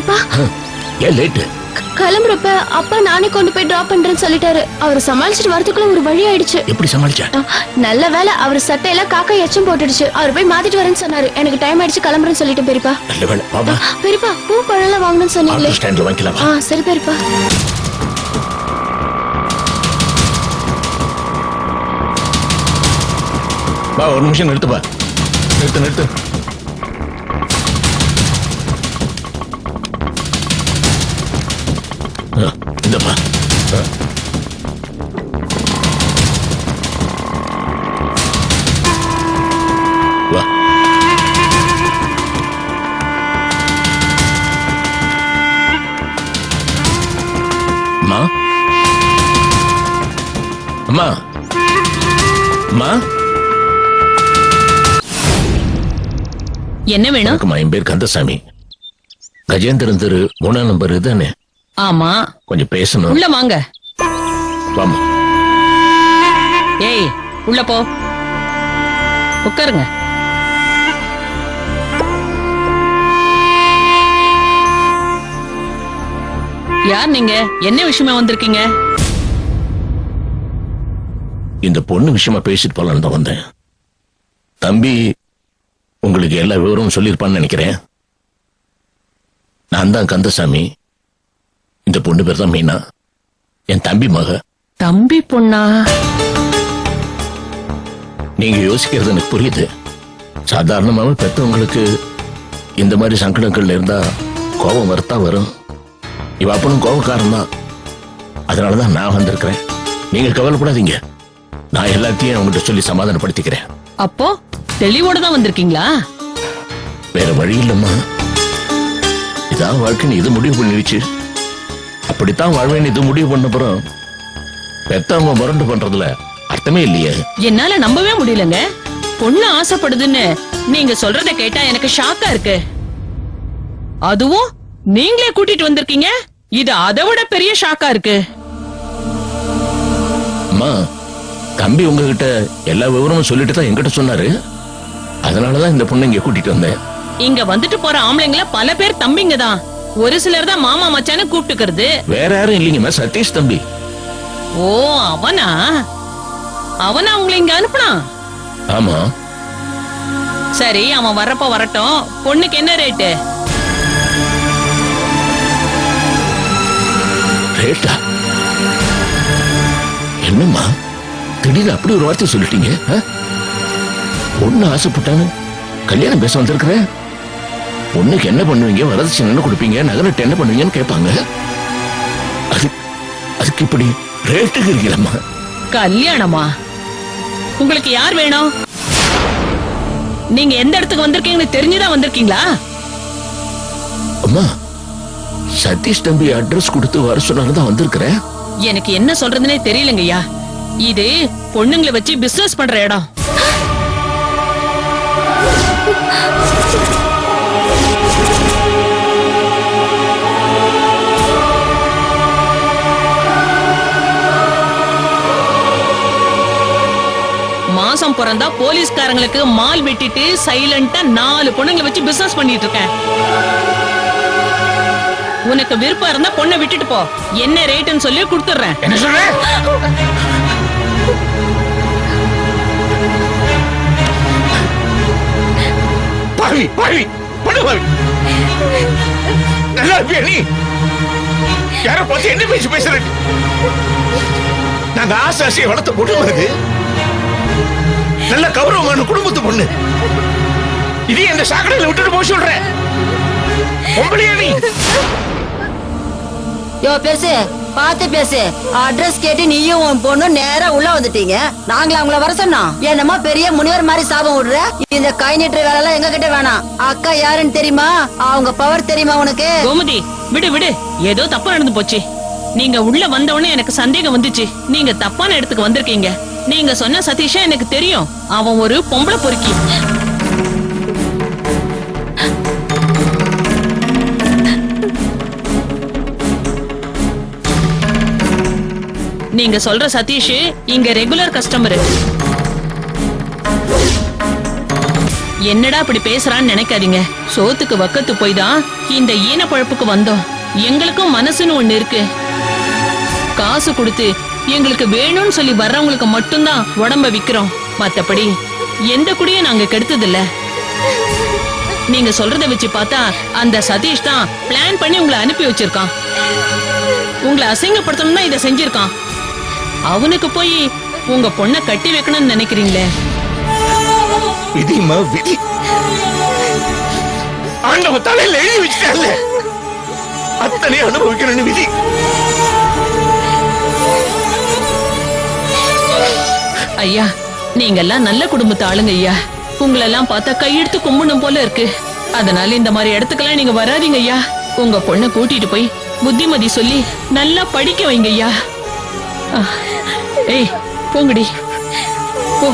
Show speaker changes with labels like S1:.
S1: அப்பா
S2: ஏன் லேட்டு?
S1: கிளம்புறப்ப அப்பா நானே கொண்டு போய் டிராப் பண்றேன்னு சொல்லிட்டாரு. அவர் சமாளிச்சுட்டு வரதுக்குள்ள ஒரு வழி ஆயிடுச்சு.
S2: எப்படி சமாளிச்சா?
S1: நல்ல வேலை அவர் சட்டையெல்லாம் காக்கா எச்சம் போட்டுடுச்சு. அவர் போய் மாத்திட்டு வரேன்னு சொன்னாரு. எனக்கு டைம் ஆயிடுச்சு, கிளம்புறேன்னு சொல்லிட்டேன் பெரியப்பா.
S2: நல்ல வேலை. பாபா
S1: பெரியப்பா பூ பழம் வாங்கணும்னு சொன்னீங்களே,
S2: ஸ்டாண்ட்ல வாங்கிக்கலாம்.
S1: சரி பெரியப்பா.
S2: பா ஒரு நிமிஷம் நிறுத்துப்பா. நிறுத்து. இந்தப்பா. வா. அம்மா அம்மா அம்மா
S3: என்ன வேணும்?
S2: என் பேர் கந்தசாமி. கஜேந்திரன் தெரு 3ஆம் நம்பர் தானே?
S3: ஆமா.
S2: கொஞ்சம் பேசணும்.
S3: உள்ள வாங்க.
S2: வாமா.
S3: ஏய் உள்ள போ, உட்காருங்க. யார் நீங்க? என்ன விஷயமா வந்திருக்கீங்க?
S2: இந்த பொண்ணு விஷயமா பேசிட்டு போலான்னு தான் வந்தேன். தம்பி உங்களுக்கு எல்லா விவரமும் சொல்லியிருப்பான்னு நினைக்கிறேன். நான் தான் கந்தசாமி. இந்த பொண்ணு பேர் தான் மீனா, என் தம்பி மக.
S3: தம்பி பொண்ணா?
S2: நீங்க யோசிக்கிறது எனக்கு புரியுது. சாதாரணமாவே பெற்றவங்களுக்கு இந்த மாதிரி சங்கடங்கள்ல இருந்தா கோபம் வரத்தா வரும். இவ அப்பனும் கோபக்காரன் தான். அதனாலதான் நான் வந்திருக்கிறேன். நீங்க கவலைப்படாதீங்க, நான் எல்லாத்தையும் அவங்ககிட்ட சொல்லி சமாதானப்படுத்திக்கிறேன்.
S3: அப்போ தெளிவோட தான் வந்திருக்கீங்களா?
S2: வேற வழி இல்லம்மா. இதான் வாழ்க்கைன்னு இது முடிவு பண்ணிடுச்சு. அப்படித்தான் வாழ்வேன்னு இது முடிவு பண்ண அப்புறம் பெத்தவங்க முரண்டு பண்றதுல அர்த்தமே இல்லையே.
S3: என்னால நம்பவே முடியலங்க. பொண்ணு ஆசைப்படுதுன்னு நீங்க சொல்றத கேட்டா எனக்கு ஷாக்கா இருக்கு. அதுவும் நீங்களே கூட்டிட்டு வந்திருக்கீங்க. இது அதை விட பெரிய ஷாக்கா இருக்கு.
S2: அம்மா, தம்பி உங்ககிட்ட எல்லா விவரமும் சொல்லிட்டு தான் என்கிட்ட சொன்னாரு. அதனாலதான் இந்த பொண்ணு இங்க கூட்டிட்டு வந்தேன்.
S3: இங்க வந்துட்டு போற ஆம்பளைங்கள பல பேர் தம்பிங்க தான். ஒரு சிலர் தான் மாமா மச்சான்னு கூப்பிட்டுக்கிறது.
S2: வேற யாரும் இல்லைங்கம்மா, சதீஷ் தம்பி.
S3: ஓ அவனா? அவனா உங்களை இங்க அனுப்புனா?
S2: ஆமா.
S3: சரி, அவன் வர்றப்ப வரட்டும். பொண்ணுக்கு என்ன ரேட்டு?
S2: ரேட்டா? என்னம்மா திடீர்னு அப்படி ஒரு வார்த்தை சொல்லிட்டீங்க? பொண்ணு ஆசைப்பட்டானு கல்யாணம் பேச வந்திருக்கிற. பொண்ணுக்கு என்ன பண்ணுவீங்க, வரதட்சணை என்ன கொடுப்பீங்க, நகரட்டு என்ன பண்ணுவீங்கன்னு கேட்பாங்க. அதுக்கு இப்படி ரேட்டுக்கு இருக்கீங்களம்மா.
S3: கல்யாணமா? உங்களுக்கு யார் வேணும்? நீங்க எந்த இடத்துக்கு வந்திருக்கீங்கன்னு தெரிஞ்சுதான் வந்திருக்கீங்களா?
S2: அம்மா, சதீஷ் தம்பி அட்ரஸ் கொடுத்து வர சொன்னால்தான் வந்திருக்கிறேன்.
S3: எனக்கு என்ன சொல்றதுன்னே தெரியலங்கய்யா. இது பொண்ணுங்களை வச்சு பிசினஸ் பண்ற இடம். மாசம் பிறந்தா போலீஸ்காரங்களுக்கு மால் வெட்டிட்டு சைலண்டா 4 பொண்ணுங்களை வச்சு பிசினஸ் பண்ணிட்டு இருக்கேன். உனக்கு விருப்பம் இருந்தா பொண்ணை விட்டுட்டு போ. என்ன ரேட்னு சொல்லி கொடுத்துறேன்.
S2: என்ன சொல்ற? பாவி பாவி பொண்ணு பாவி. நல்லா இருப்பியா நீ? யார பார்த்து என்ன பேசி பேசுற? நாங்க ஆசாசியை வளர்த்த பொண்ணு வருது. நல்ல கௌரவமான குடும்பத்து பொண்ணு. இது இந்த சாக்கடையில விட்டுட்டு போக சொல்ற பொம்பளையா நீ?
S4: யோ பேசு, பார்த்து பேசு. அட்ரஸ் கேட்டு நீயும் உன் பொண்ணு நேரா உள்ள வந்துட்டீங்க. நாங்களா அவங்கள வர சொன்னோம்? என்னமோ பெரிய முனிவர் மாதிரி சாபம் விடுற. இந்த கை நீட்டுற வேலை எல்லாம் எங்க கிட்ட வேணாம். அக்கா யாருன்னு தெரியுமா? அவங்க பவர் தெரியுமா உனக்கு?
S3: கோமதி விடு விடு, ஏதோ தப்பு நடந்து போச்சு. நீங்க உள்ள வந்தவொடனே எனக்கு சந்தேகம் வந்துச்சு. நீங்க தப்பான இடத்துக்கு வந்திருக்கீங்க. நீங்க சொன்ன சதீஷா எனக்கு தெரியும். அவன் ஒரு பொம்பளை பொறுக்கி. நீங்க சொல்ற சதீஷ் இங்க ரெகுலர் கஸ்டமர். என்னடா இப்படி பேசுறான்னு நினைக்காதீங்க. சோத்துக்கு வக்கத்து போய் தான் இந்த ஈன பழப்புக்கு வந்தோம். எங்களுக்கும் மனசுன்னு ஒண்ணு இருக்கு. காசு கொடுத்து எங்களுக்கு வேணும்னு சொல்லி வர்றவங்களுக்கு மட்டும்தான் உடம்ப விக்கிறோம். மத்தபடி எந்த குடியும் நாங்க கெடுத்ததில்ல. நீங்க சொல்றத வச்சு பார்த்தா அந்த சதீஷ் தான் பிளான் பண்ணி உங்களை அனுப்பி வச்சிருக்கான். உங்களை அசிங்கப்படுத்தணும்னா இதை செஞ்சிருக்கான். அவனுக்கு போய் உங்க பொண்ணை கட்டி வைக்கணும்னு நினைக்கிறீங்களே?
S2: விதிமா விதி. ஆண்டவன் தலையில எழுதி வச்சுட்டான்ல, அத்தனை அனுபவிக்கிறேன்னு விதி.
S3: ஐயா, நீங்க எல்லாம் நல்ல குடும்பத்து ஆளுங்க ஐயா. உங்களெல்லாம் பார்த்தா கையெடுத்து கும்பிடணும் போல இருக்கு. அதனால இந்த மாதிரி இடத்துக்கெல்லாம் நீங்க வராதீங்க ஐயா. உங்க பொண்ணை கூட்டிட்டு போய் புத்திமதி சொல்லி நல்லா படிக்க வைங்க ஐயா. ஏய் போங்கடி போ.